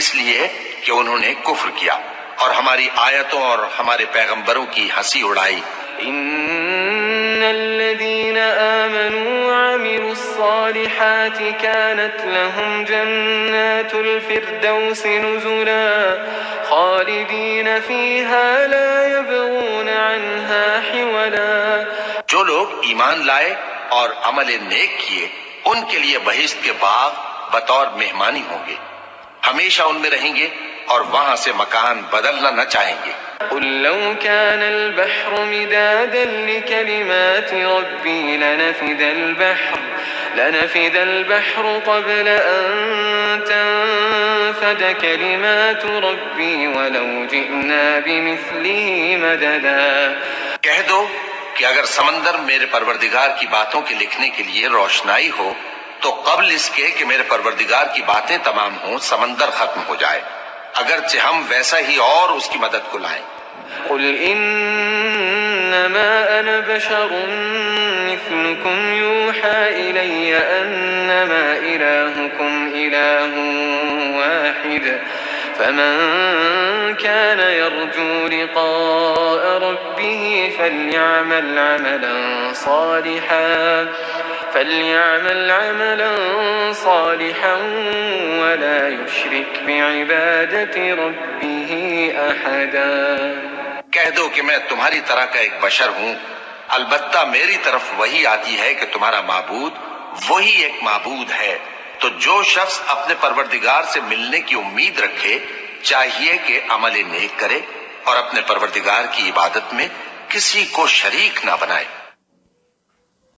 اس لیے کہ انہوں نے کفر کیا اور ہماری آیتوں اور ہمارے پیغمبروں کی ہنسی اڑائی. إن الذين آمنوا وعملوا الصالحات كانت لهم جنات الفردوس نزلا خالدين فيها لا يبغون عنها حولا. جو لوگ ایمان لائے اور عمل نیک کیے ان کے لیے بہشت کے باغ بطور مہمانی ہوں گے، ہمیشہ ان میں رہیں گے اور وہاں سے مکان بدلنا نہ چاہیں گے۔ قل لو كان البحر مدادا لكلمات ربي لنفد البحر قبل أن تنفد كلمات ربي ولو جئنا بمثله مددا۔ کہہ دو کہ اگر سمندر میرے پروردگار کی باتوں کے لکھنے کے لیے روشنائی ہو تو قبل اس کے کہ میرے پروردگار کی باتیں تمام ہوں سمندر ختم ہو جائے، اگرچہ ہم ویسا ہی اور اس کی مدد کو لائیں۔ قل انما انا بشر مثلكم يوحى الي انما الهكم اله واحد فمن كان يرجو لقاء ربه فليعمل عملا صالحا ولا يشرك بعبادة ربه أحدا۔ کہہ دو کہ میں تمہاری طرح کا ایک بشر ہوں، البتہ میری طرف وہی آتی ہے کہ تمہارا معبود وہی ایک معبود ہے، تو جو شخص اپنے پروردگار سے ملنے کی امید رکھے چاہیے کہ عمل نیک کرے اور اپنے پروردگار کی عبادت میں کسی کو شریک نہ بنائے۔